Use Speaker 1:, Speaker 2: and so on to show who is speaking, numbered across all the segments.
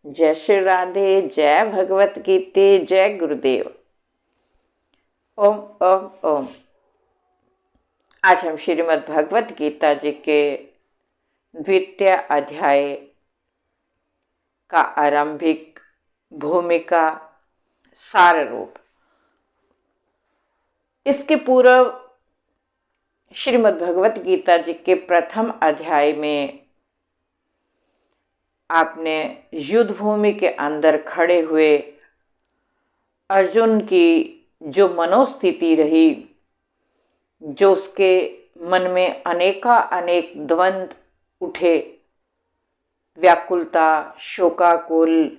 Speaker 1: जय श्री राधे, जय भगवत गीते, जय गुरुदेव। ओम ओम ओम। आज हम श्रीमद् भगवत गीता जी के द्वितीय अध्याय का आरंभिक भूमिका सार रूप। इसके पूर्व श्रीमद् भगवत गीता जी के प्रथम अध्याय में आपने युद्ध भूमि के अंदर खड़े हुए अर्जुन की जो मनोस्थिति रही, जो उसके मन में अनेक द्वंद्व उठे, व्याकुलता, शोकाकुल,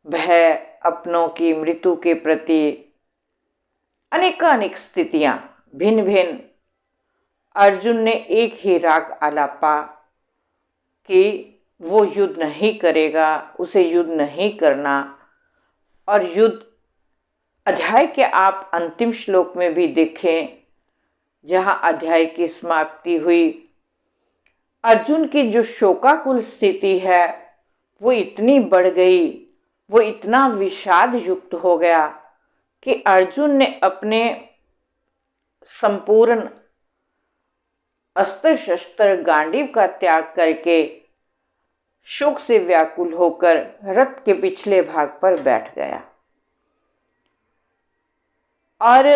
Speaker 1: भय, अपनों की मृत्यु के प्रति अनेक स्थितियां भिन्न भिन्न, अर्जुन ने एक ही राग आलापा कि वो युद्ध नहीं करेगा, उसे युद्ध नहीं करना। और युद्ध अध्याय के आप अंतिम श्लोक में भी देखें, जहां अध्याय की समाप्ति हुई, अर्जुन की जो शोकाकुल स्थिति है वो इतनी बढ़ गई, वो इतना विषाद युक्त हो गया कि अर्जुन ने अपने संपूर्ण अस्त्र शस्त्र गांडीव का त्याग करके शोक से व्याकुल होकर रथ के पिछले भाग पर बैठ गया। और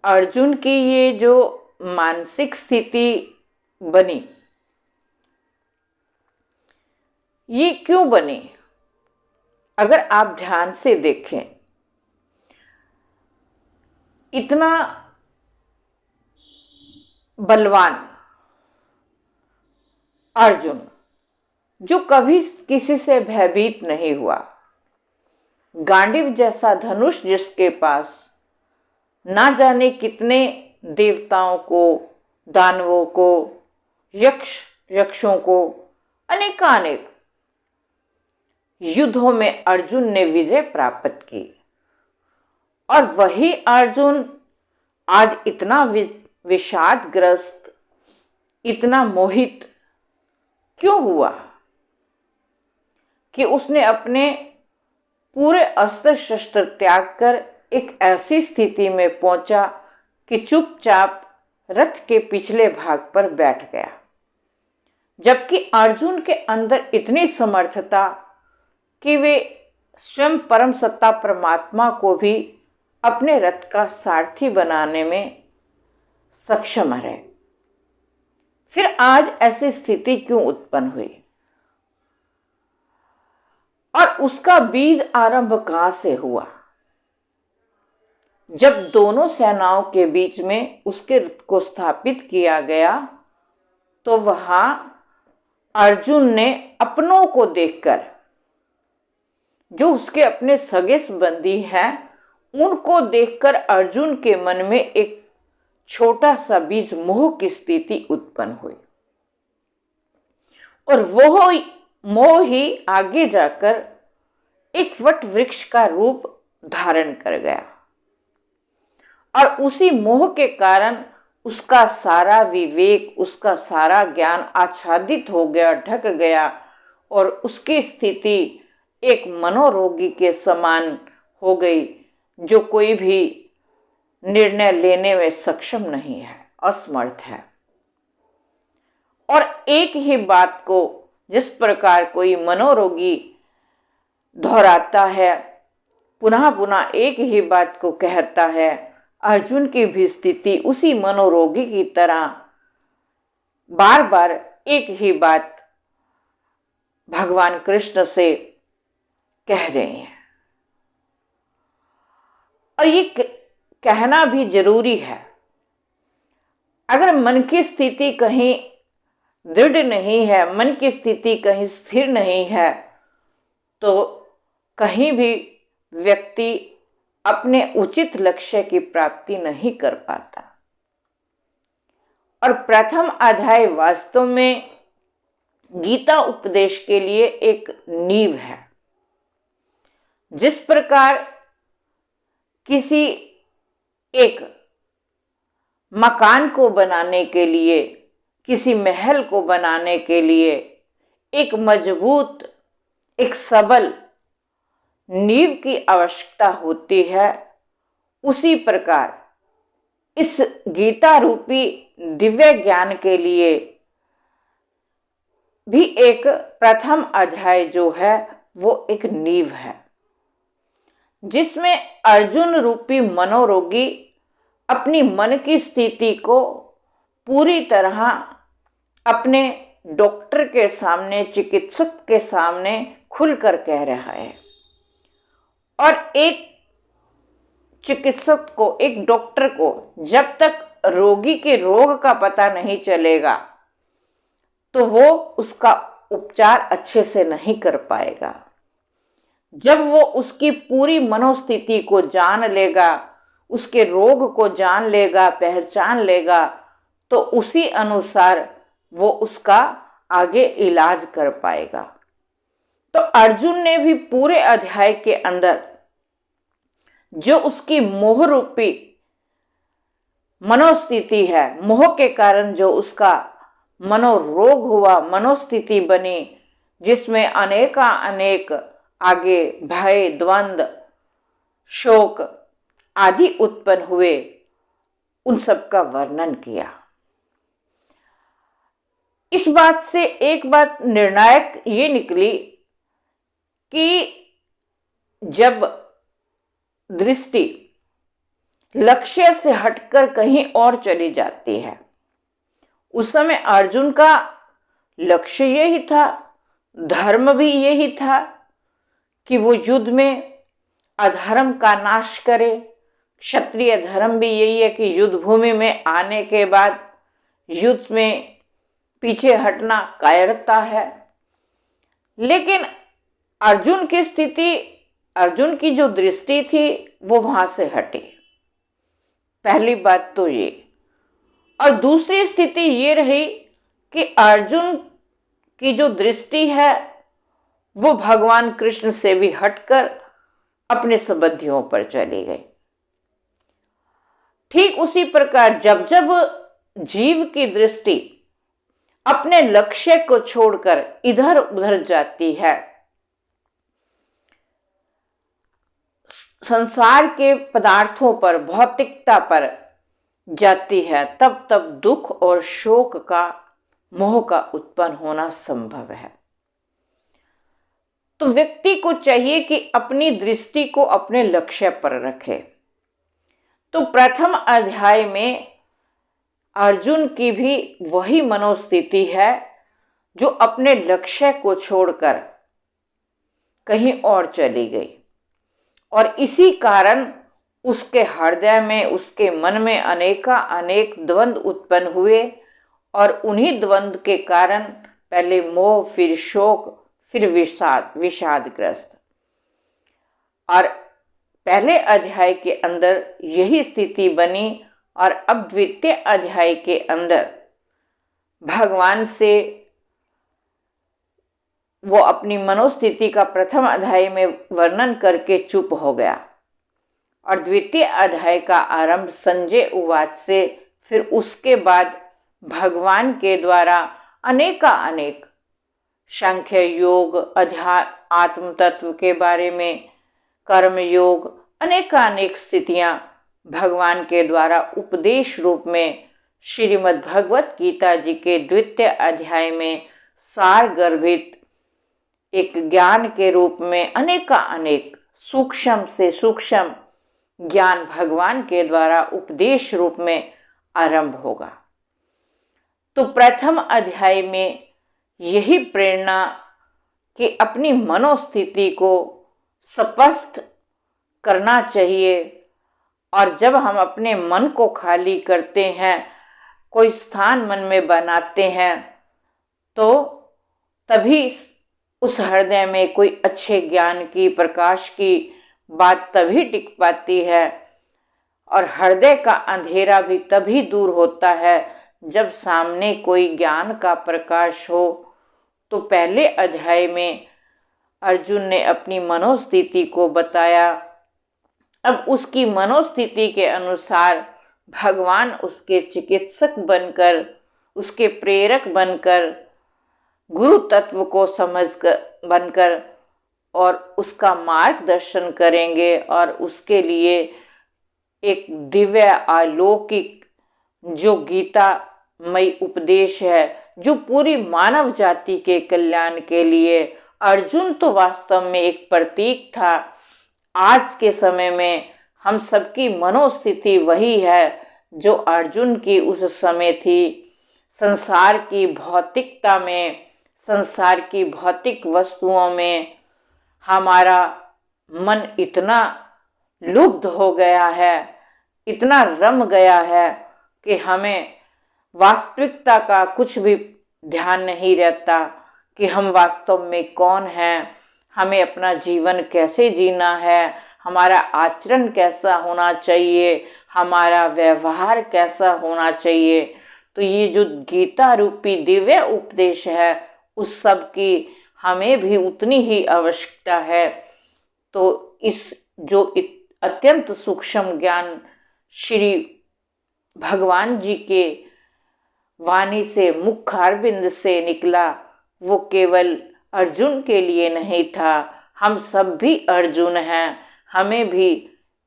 Speaker 1: अर्जुन की ये जो मानसिक स्थिति बनी, ये क्यों बनी? अगर आप ध्यान से देखें, इतना बलवान अर्जुन जो कभी किसी से भयभीत नहीं हुआ, गांडीव जैसा धनुष जिसके पास, ना जाने कितने देवताओं को, दानवों को, यक्षों को, अनेक युद्धों में अर्जुन ने विजय प्राप्त की। और वही अर्जुन आज इतना विषादग्रस्त, इतना मोहित क्यों हुआ कि उसने अपने पूरे अस्त्र शस्त्र त्याग कर एक ऐसी स्थिति में पहुंचा कि चुपचाप रथ के पिछले भाग पर बैठ गया, जबकि अर्जुन के अंदर इतनी समर्थता कि वे स्वयं परम सत्ता परमात्मा को भी अपने रथ का सारथी बनाने में सक्षम है। फिर आज ऐसी स्थिति क्यों उत्पन्न हुई और उसका बीज आरंभ कहां से हुआ? जब दोनों सेनाओं के बीच में उसके रथ को स्थापित किया गया, तो वहां अर्जुन ने अपनों को देखकर, जो उसके अपने सगे संबंधी हैं, उनको देखकर अर्जुन के मन में एक छोटा सा बीज मोह की स्थिति उत्पन्न हुई। और वो मोह ही आगे जाकर एक वट वृक्ष का रूप धारण कर गया। और उसी मोह के कारण उसका सारा विवेक, उसका सारा ज्ञान आच्छादित हो गया, ढक गया, और उसकी स्थिति एक मनोरोगी के समान हो गई, जो कोई भी निर्णय लेने में सक्षम नहीं है, असमर्थ है। और एक ही बात को जिस प्रकार कोई मनोरोगी दोहराता है, पुनः पुनः एक ही बात को कहता है, अर्जुन की भी स्थिति उसी मनोरोगी की तरह बार बार एक ही बात भगवान कृष्ण से कह रहे हैं। और ये कहना भी जरूरी है। अगर मन की स्थिति कहीं दृढ़ नहीं है, मन की स्थिति कहीं स्थिर नहीं है, तो कहीं भी व्यक्ति अपने उचित लक्ष्य की प्राप्ति नहीं कर पाता। और प्रथम अध्याय वास्तव में गीता उपदेश के लिए एक नींव है। जिस प्रकार किसी एक मकान को बनाने के लिए, किसी महल को बनाने के लिए एक मजबूत एक सबल नींव की आवश्यकता होती है, उसी प्रकार इस गीता रूपी दिव्य ज्ञान के लिए भी एक प्रथम अध्याय जो है वो एक नींव है, जिसमें अर्जुन रूपी मनोरोगी अपनी मन की स्थिति को पूरी तरह अपने डॉक्टर के सामने, चिकित्सक के सामने खुलकर कह रहा है। और एक चिकित्सक को, एक डॉक्टर को जब तक रोगी के रोग का पता नहीं चलेगा तो वो उसका उपचार अच्छे से नहीं कर पाएगा। जब वो उसकी पूरी मनोस्थिति को जान लेगा, उसके रोग को जान लेगा, पहचान लेगा, तो उसी अनुसार वो उसका आगे इलाज कर पाएगा। तो अर्जुन ने भी पूरे अध्याय के अंदर जो उसकी मोह रूपी मनोस्थिति है, मोह के कारण जो उसका मनोरोग हुआ, मनोस्थिति बनी, जिसमें अनेक आगे भय, द्वंद्व, शोक आदि उत्पन्न हुए, उन सब का वर्णन किया। इस बात से एक बात निर्णायक ये निकली कि जब दृष्टि लक्ष्य से हटकर कहीं और चली जाती है, उस समय अर्जुन का लक्ष्य यही था, धर्म भी यही था कि वो युद्ध में अधर्म का नाश करे। क्षत्रिय धर्म भी यही है कि युद्ध भूमि में आने के बाद युद्ध में पीछे हटना कायरता है। लेकिन अर्जुन की स्थिति, अर्जुन की जो दृष्टि थी वो वहां से हटी, पहली बात तो ये। और दूसरी स्थिति ये रही कि अर्जुन की जो दृष्टि है वो भगवान कृष्ण से भी हटकर अपने संबंधियों पर चली गई। ठीक उसी प्रकार जब जब जीव की दृष्टि अपने लक्ष्य को छोड़कर इधर उधर जाती है, संसार के पदार्थों पर, भौतिकता पर जाती है, तब तब दुख और शोक का, मोह का उत्पन्न होना संभव है। तो व्यक्ति को चाहिए कि अपनी दृष्टि को अपने लक्ष्य पर रखे। तो प्रथम अध्याय में अर्जुन की भी वही मनोस्थिति है जो अपने लक्ष्य को छोड़कर कहीं और चली गई, और इसी कारण उसके हृदय में, उसके मन में अनेक द्वंद्व उत्पन्न हुए, और उन्हीं द्वंद्व के कारण पहले मोह, फिर शोक, फिर विषादग्रस्त। और पहले अध्याय के अंदर यही स्थिति बनी, और अब द्वितीय अध्याय के अंदर भगवान से वो अपनी मनोस्थिति का प्रथम अध्याय में वर्णन करके चुप हो गया, और द्वितीय अध्याय का आरंभ संजय उवाच से, फिर उसके बाद भगवान के द्वारा अनेक सांख्य योग, आत्म तत्व के बारे में, कर्म योग, अनेक स्थितियां भगवान के द्वारा उपदेश रूप में श्रीमद् भगवत गीता जी के द्वितीय अध्याय में सार गर्भित एक ज्ञान के रूप में अनेक सूक्ष्म से सूक्ष्म ज्ञान भगवान के द्वारा उपदेश रूप में आरंभ होगा। तो प्रथम अध्याय में यही प्रेरणा कि अपनी मनोस्थिति को स्पष्ट करना चाहिए, और जब हम अपने मन को खाली करते हैं, कोई स्थान मन में बनाते हैं, तो तभी उस हृदय में कोई अच्छे ज्ञान की, प्रकाश की बात तभी टिक पाती है, और हृदय का अंधेरा भी तभी दूर होता है जब सामने कोई ज्ञान का प्रकाश हो। तो पहले अध्याय में अर्जुन ने अपनी मनोस्थिति को बताया। अब उसकी मनोस्थिति के अनुसार भगवान उसके चिकित्सक बनकर, उसके प्रेरक बनकर, गुरु तत्व को समझकर बनकर और उसका मार्गदर्शन करेंगे और उसके लिए एक दिव्य अलौकिक जो गीतामय उपदेश है, जो पूरी मानव जाति के कल्याण के लिए। अर्जुन तो वास्तव में एक प्रतीक था। आज के समय में हम सबकी मनोस्थिति वही है जो अर्जुन की उस समय थी। संसार की भौतिकता में, संसार की भौतिक वस्तुओं में हमारा मन इतना लुब्ध हो गया है, इतना रम गया है कि हमें वास्तविकता का कुछ भी ध्यान नहीं रहता कि हम वास्तव में कौन हैं, हमें अपना जीवन कैसे जीना है, हमारा आचरण कैसा होना चाहिए, हमारा व्यवहार कैसा होना चाहिए। तो ये जो गीता रूपी दिव्य उपदेश है, उस सब की हमें भी उतनी ही आवश्यकता है। तो इस जो अत्यंत सूक्ष्म ज्ञान श्री भगवान जी के वाणी से, मुखारबिंद से निकला, वो केवल अर्जुन के लिए नहीं था, हम सब भी अर्जुन हैं। हमें भी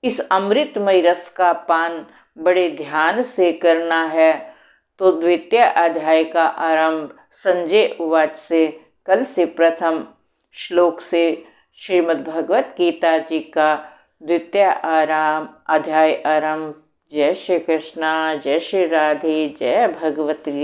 Speaker 1: इस अमृतमय रस का पान बड़े ध्यान से करना है। तो द्वितीय अध्याय का आरंभ संजय उवाच से, कल से प्रथम श्लोक से श्रीमद् भगवत गीता जी का द्वितीय अध्याय आरंभ। जय श्री कृष्णा, जय श्री राधे, जय भगवत गीता।